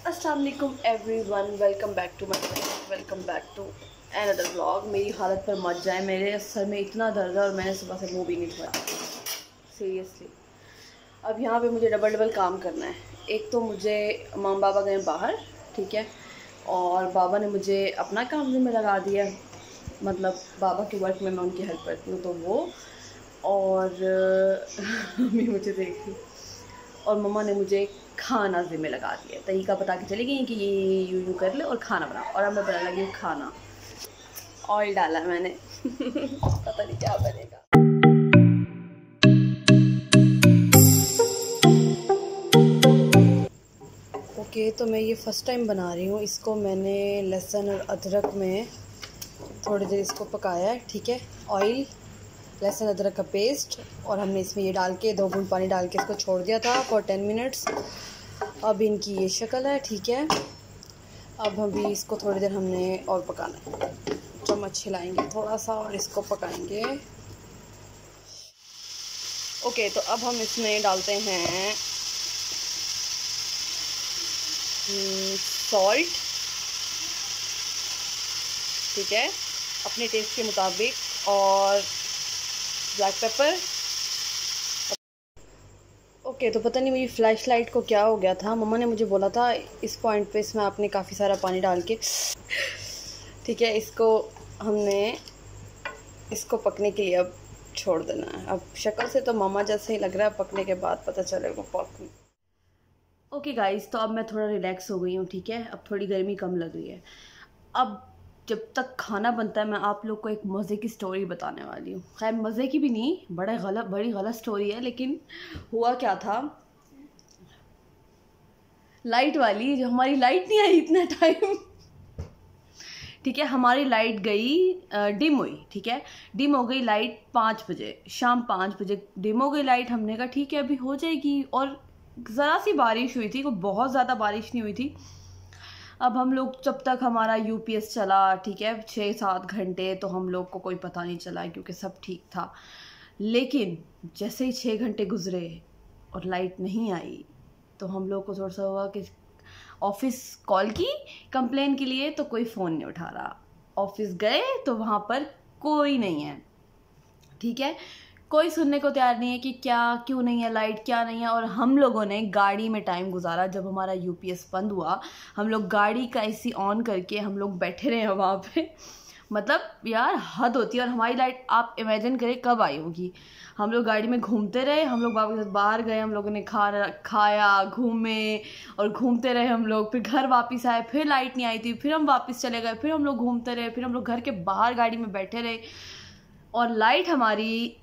अस्सलाम वालेकुम everyone, welcome back to my channel, welcome back to another vlog. मेरी हालत पर मत जाए, मेरे सर में इतना दर्द है और मैंने सुबह से मुंह भी नहीं धोया सीरियसली। अब यहाँ पे मुझे डबल काम करना है। एक तो मुझे मम्मा बाबा गए बाहर, ठीक है, और बाबा ने मुझे अपना काम में लगा दिया, मतलब बाबा के वर्क में मैं उनकी हेल्प करती हूँ तो वो, और मम्मी मुझे देखी और मम्मा ने मुझे खाना ज़िम्मे लगा दिया। तरीका बता के चली गई कि ये यूँ कर ले और खाना बना, और अब मैं बनाने लगी हूँ खाना। ऑयल डाला मैंने पता नहीं क्या बनेगा। ओके, तो मैं ये फ़र्स्ट टाइम बना रही हूँ। इसको मैंने लहसुन और अदरक में थोड़ी देर इसको पकाया है, ठीक है। ऑयल, लहसुन अदरक का पेस्ट, और हमने इसमें ये डाल के 2 बूंद पानी डाल के इसको छोड़ दिया था फॉर 10 मिनट्स। अब इनकी ये शक्ल है, ठीक है। अब अभी इसको थोड़ी देर हमने और पकाना है, चम्मच हिलाएंगे थोड़ा सा और इसको पकाएंगे। ओके, तो अब हम इसमें डालते हैं सॉल्ट, ठीक है, अपने टेस्ट के मुताबिक, और ब्लैक पेपर। ओके, तो पता नहीं मेरी फ्लैश लाइट को क्या हो गया था। मम्मा ने मुझे बोला था इस पॉइंट पे इसमें आपने काफ़ी सारा पानी डाल के, ठीक है, इसको पकने के लिए अब छोड़ देना है। अब शक्ल से तो मम्मा जैसे ही लग रहा है, पकने के बाद पता चलेगा पक। ओके गाइस, तो अब मैं थोड़ा रिलैक्स हो गई हूँ, ठीक है। अब थोड़ी गर्मी कम लग रही है। अब जब तक खाना बनता है मैं आप लोग को एक मज़े की स्टोरी बताने वाली हूँ। खैर मज़े की भी नहीं, बड़ी गलत स्टोरी है, लेकिन हुआ क्या था, लाइट वाली, जो हमारी लाइट नहीं आई इतना टाइम, ठीक है, हमारी लाइट गई, डिम हुई, ठीक है, डिम हो गई लाइट 5 बजे, शाम 5 बजे डिम हो गई लाइट। हमने कहा ठीक है अभी हो जाएगी, और ज़रा सी बारिश हुई थी, कोई बहुत ज़्यादा बारिश नहीं हुई थी। अब हम लोग जब तक हमारा यूपीएस चला, ठीक है, 6-7 घंटे, तो हम लोग को कोई पता नहीं चला क्योंकि सब ठीक था। लेकिन जैसे ही 6 घंटे गुजरे और लाइट नहीं आई, तो हम लोग को थोड़ा सा हुआ कि ऑफिस कॉल की कंप्लेन के लिए, तो कोई फ़ोन नहीं उठा रहा। ऑफिस गए तो वहाँ पर कोई नहीं है, ठीक है, कोई सुनने को तैयार नहीं है कि क्या क्यों नहीं है लाइट, क्या नहीं है। और हम लोगों ने गाड़ी में टाइम गुजारा। जब हमारा यूपीएस बंद हुआ, हम लोग गाड़ी का एसी ऑन करके हम लोग बैठे रहे हैं वहाँ पे। मतलब यार हद होती है। और हमारी लाइट आप इमेजिन करें कब आई होगी। हम लोग गाड़ी में घूमते रहे, हम लोग बाबा के साथ बाहर गए, हम लोगों ने खाया, घूमे और घूमते रहे हम लोग। फिर घर वापस आए, फिर लाइट नहीं आई थी, फिर हम वापस चले गए, फिर हम लोग घूमते रहे, फिर हम लोग घर के बाहर गाड़ी में बैठे रहे, और लाइट हमारी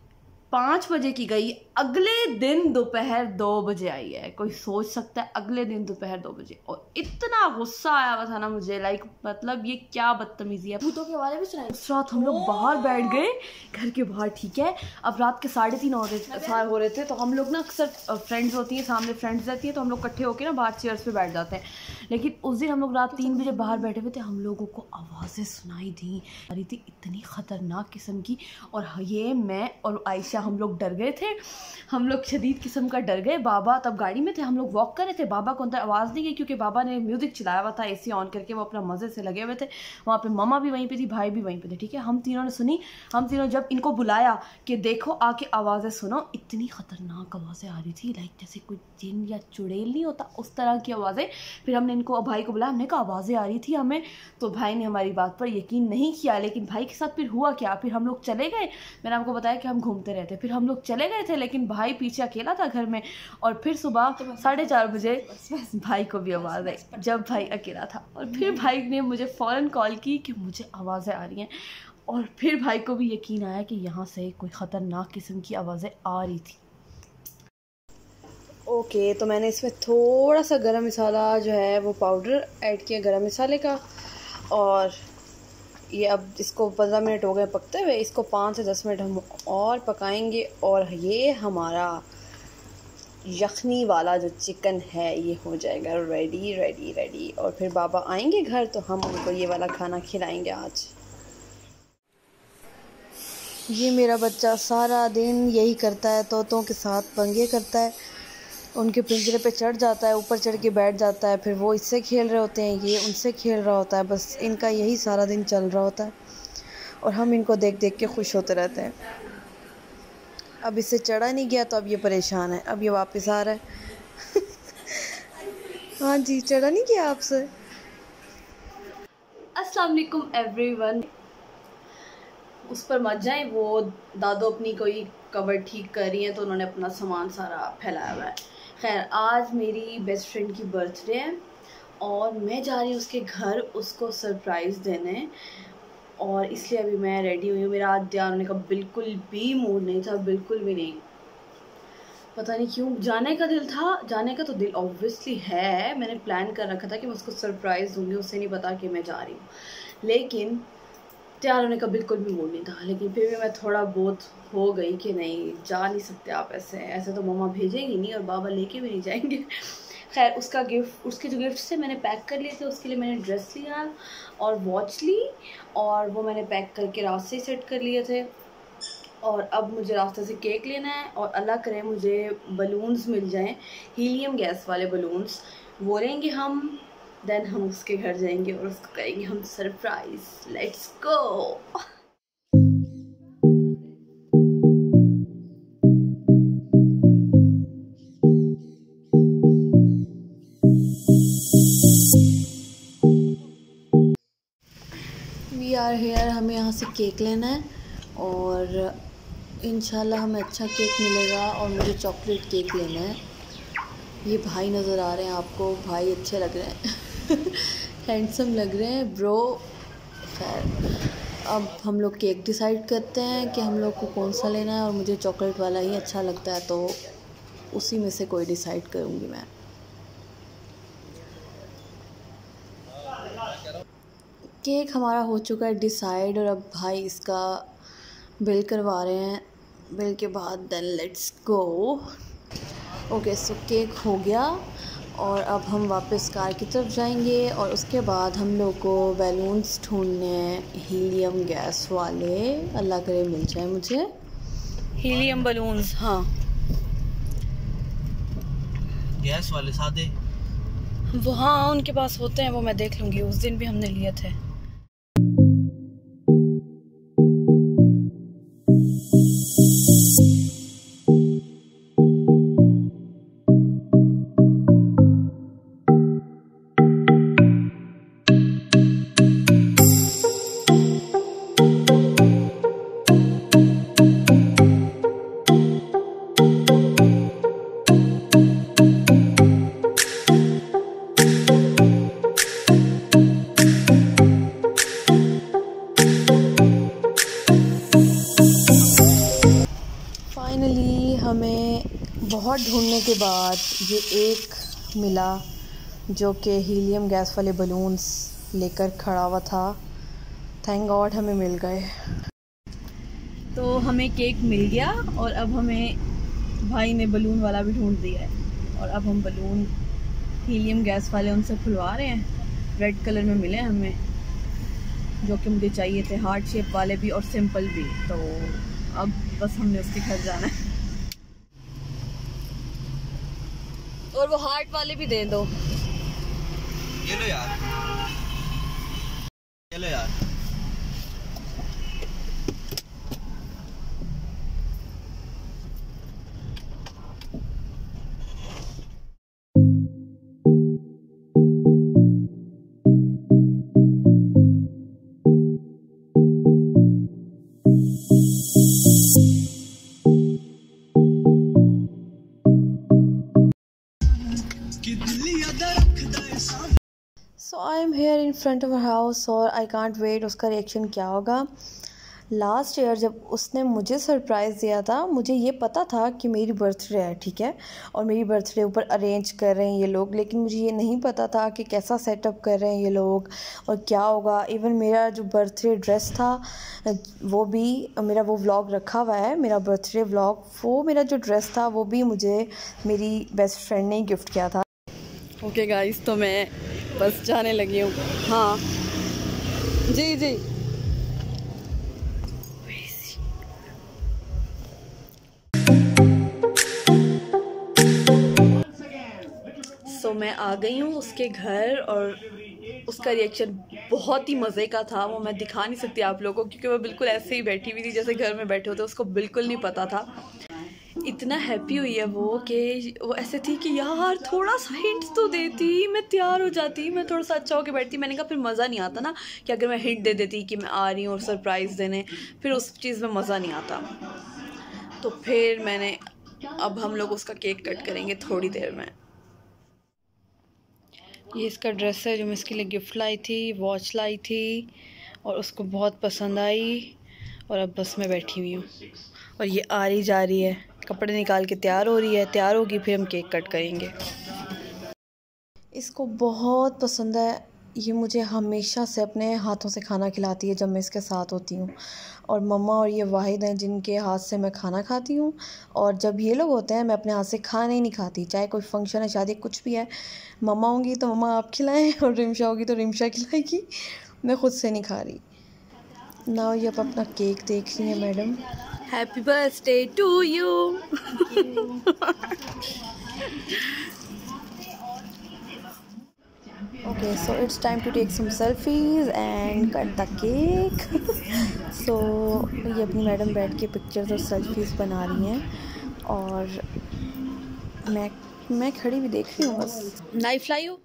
5 बजे की गई। अगले दिन दोपहर 2 बजे आई है। कोई सोच सकता है अगले दिन दोपहर 2 बजे। और इतना गुस्सा आया हुआ था ना मुझे, लाइक मतलब ये क्या बदतमीजी है। भूतों के बारे में सुनाई। उस रात हम लोग बाहर बैठ गए, घर के बाहर, ठीक है। अब रात के 3:30 हो रहे थे, तो हम लोग ना अक्सर फ्रेंड्स होती हैं, सामने फ्रेंड्स रहती है, तो हम लोग इकट्ठे होकर ना बाहर चेयर्स पे बैठ जाते हैं। लेकिन उस दिन हम लोग रात 3 बजे बाहर बैठे हुए थे, हम लोगों को आवाज़ें सुनाई दी आ रही थी, इतनी ख़तरनाक किस्म की। और ये मैं और आयशा हम लोग डर गए थे, हम लोग शदीद किस्म का डर गए। बाबा तब गाड़ी में थे, हम लोग वॉक कर रहे थे, बाबा को अंदर आवाज़ नहीं गई क्योंकि बाबा ने म्यूज़िक चलाया हुआ था, एसी ऑन करके, वो अपना मज़े से लगे हुए थे। वहाँ पे मम्मा भी वहीं पे थी, भाई भी वहीं पे थे, ठीक है। हम तीनों ने सुनी। हम तीनों जब इनको बुलाया कि देखो आके आवाज़ें सुनो, इतनी ख़तरनाक आवाज़ें आ रही थी, लाइक जैसे कोई जिन या चुड़ैल नहीं होता उस तरह की आवाज़ें। फिर हमने इनको, भाई को बुलाया, हमने कहा आवाज़ें आ रही थी हमें, तो भाई ने हमारी बात पर यकीन नहीं किया। लेकिन भाई के साथ फिर हुआ क्या, फिर हम लोग चले गए। मैंने आपको बताया कि हम घूमते रहते, फिर हम लोग चले गए थे, लेकिन भाई पीछे अकेला था घर में। और फिर सुबह 4:30 बजे भाई को भी आवाज़ आई, जब भाई अकेला था। और फिर भाई ने मुझे फ़ौरन कॉल की कि मुझे आवाज़ें आ रही हैं। और फिर भाई को भी यकीन आया कि यहाँ से कोई ख़तरनाक किस्म की आवाज़ें आ रही थी। ओके, तो मैंने इसमें थोड़ा सा गरम मसाला जो है वो पाउडर ऐड किया, गरम मसाले का। और ये अब इसको 15 मिनट हो गए पकते हुए, इसको 5 से 10 मिनट हम और पकाएंगे। और ये हमारा यखनी वाला जो चिकन है ये हो जाएगा रेडी रेडी रेडी। और फिर बाबा आएंगे घर तो हम उनको ये वाला खाना खिलाएंगे आज। ये मेरा बच्चा सारा दिन यही करता है, तोतों के साथ पंगे करता है। उनके पिंजरे पे चढ़ जाता है, ऊपर चढ़ के बैठ जाता है, फिर वो इससे खेल रहे होते हैं, ये उनसे खेल रहा होता है, बस इनका यही सारा दिन चल रहा होता है और हम इनको देख देख के खुश होते रहते हैं। अब इससे चढ़ा नहीं गया तो अब ये परेशान है, अब ये वापस आ रहा है। हाँ जी, चढ़ा नहीं गया आपसे। अस्सलाम वालेकुम एवरीवन। उस पर मत जाएं, वो दादो अपनी कोई कवर ठीक कर रही हैं तो उन्होंने अपना सामान सारा फैलाया हुआ है। खैर, आज मेरी बेस्ट फ्रेंड की बर्थडे है और मैं जा रही हूँ उसके घर उसको सरप्राइज़ देने, और इसलिए अभी मैं रेडी हुई हूँ। मेरा आज तैयार होने का बिल्कुल भी मूड नहीं था, बिल्कुल भी नहीं। पता नहीं क्यों, जाने का दिल था, जाने का तो दिल ऑब्वियसली है, मैंने प्लान कर रखा था कि मैं उसको सरप्राइज़ दूँगी, उसे नहीं पता कि मैं जा रही हूँ, लेकिन तैयार होने का बिल्कुल भी मूड नहीं था। लेकिन फिर भी मैं थोड़ा बहुत हो गई कि नहीं, जा नहीं सकते आप ऐसे, ऐसे तो मम्मा भेजेंगी नहीं और बाबा लेके भी नहीं जाएंगे। खैर, उसका गिफ्ट, उसके जो गिफ्ट से मैंने पैक कर लिए थे, उसके लिए मैंने ड्रेस लिया और वॉच ली, और वो मैंने पैक करके रास्ते ही सेट कर लिए थे। और अब मुझे रास्ते से केक लेना है, और अल्लाह करे मुझे बलून्स मिल जाएं, हीलियम गैस वाले बलून्स, वो लेंगे हम। देन हम उसके घर जाएंगे और उसको करेंगे हम surprise. Let's go. We are here, हमें यहाँ से केक लेना है और इंशाल्लाह हमें अच्छा केक मिलेगा, और मुझे चॉकलेट केक लेना है। ये भाई नज़र आ रहे हैं आपको, भाई अच्छे लग रहे हैं। हैंडसम लग रहे हैं ब्रो। खैर, अब हम लोग केक डिसाइड करते हैं कि हम लोग को कौन सा लेना है, और मुझे चॉकलेट वाला ही अच्छा लगता है तो उसी में से कोई डिसाइड करूँगी मैं। केक हमारा हो चुका है डिसाइड, और अब भाई इसका बिल करवा रहे हैं। बिल के बाद then let's go. Okay, so cake हो गया, और अब हम वापस कार की तरफ जाएंगे, और उसके बाद हम लोग को बैलून्स ढूंढने हैं, हीलियम गैस वाले। अल्लाह करे मिल जाए मुझे हीलियम बलून्स। हाँ, गैस वाले सादे वो हाँ उनके पास होते हैं, वो मैं देख लूँगी, उस दिन भी हमने लिए थे। फाइनली हमें बहुत ढूंढने के बाद ये एक मिला जो कि हीलियम गैस वाले बलून्स लेकर खड़ा हुआ था। थैंक गॉड हमें मिल गए। तो हमें केक मिल गया, और अब हमें भाई ने बलून वाला भी ढूंढ दिया है, और अब हम बलून हीलियम गैस वाले उनसे खुलवा रहे हैं। रेड कलर में मिले हमें, जो कि मुझे चाहिए थे, हार्ट शेप वाले भी और सिंपल भी। तो अब बस हमने उसके घर जाना है, और वो हार्ट वाले भी दे दो। ये लो यार, ये लो यार। So I am here in front of house, और आई कांट वेट उसका रिएक्शन क्या होगा। लास्ट ईयर जब उसने मुझे सरप्राइज़ दिया था, मुझे ये पता था कि मेरी बर्थडे है, ठीक है, और मेरी बर्थडे ऊपर अरेंज कर रहे हैं ये लोग, लेकिन मुझे ये नहीं पता था कि कैसा सेटअप कर रहे हैं ये लोग और क्या होगा। इवन मेरा जो बर्थडे ड्रेस था, वो भी, मेरा वो व्लॉग रखा हुआ है, मेरा बर्थडे व्लॉग, वो मेरा जो ड्रेस था वो भी मुझे मेरी बेस्ट फ्रेंड ने गिफ्ट किया था। ओके गाइस, तो मैं बस जाने लगी हूँ। हाँ जी जी। सो मैं आ गई हूँ उसके घर और उसका रिएक्शन बहुत ही मज़े का था। वो मैं दिखा नहीं सकती आप लोगों को क्योंकि वो बिल्कुल ऐसे ही बैठी हुई थी जैसे घर में बैठे होते, उसको बिल्कुल नहीं पता था। इतना हैप्पी हुई है वो कि वो ऐसे थी कि यार थोड़ा सा हिंट तो देती, मैं तैयार हो जाती, मैं थोड़ा सा अच्छा होकर बैठती। मैंने कहा फिर मज़ा नहीं आता ना कि अगर मैं हिंट दे देती कि मैं आ रही हूँ और सरप्राइज़ देने, फिर उस चीज़ में मज़ा नहीं आता। तो फिर मैंने अब हम लोग उसका केक कट करेंगे थोड़ी देर में। ये इसका ड्रेस है जो मैं इसके लिए गिफ्ट लाई थी, वॉच लाई थी और उसको बहुत पसंद आई और अब बस मैं बैठी हुई हूँ और ये आ रही जा रही है, कपड़े निकाल के तैयार हो रही है, तैयार होगी फिर हम केक कट करेंगे। इसको बहुत पसंद है, ये मुझे हमेशा से अपने हाथों से खाना खिलाती है जब मैं इसके साथ होती हूँ। और मम्मा और ये वाहिद हैं जिनके हाथ से मैं खाना खाती हूँ। और जब ये लोग होते हैं मैं अपने हाथ से खाना ही नहीं खाती, चाहे कोई फंक्शन है, शादी, कुछ भी है। मम्मा होंगी तो मम्मा आप खिलाएं और रिमशा होगी तो रिमशा खिलाएगी, मैं ख़ुद से नहीं खा रही। नाउ ये अब अपना केक देख रही है madam. Happy birthday to you. Okay, so it's time to take some selfies and cut the cake. So ये अपनी मैडम बैठ के पिक्चर्स और सेल्फीज़ बना रही हैं और मैं खड़ी भी देख रही हूँ बस। नाइफ लाई हो?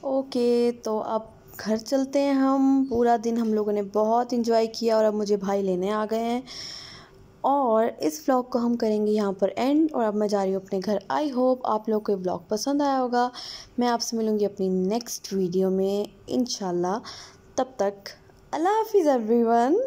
ओके, तो अब घर चलते हैं हम। पूरा दिन हम लोगों ने बहुत इंजॉय किया और अब मुझे भाई लेने आ गए हैं और इस व्लॉग को हम करेंगे यहाँ पर एंड। और अब मैं जा रही हूँ अपने घर। आई होप आप लोग को ये व्लॉग पसंद आया होगा। मैं आपसे मिलूँगी अपनी नेक्स्ट वीडियो में इंशाल्लाह। तब तक अल्लाह हाफिज़ एवरीवन।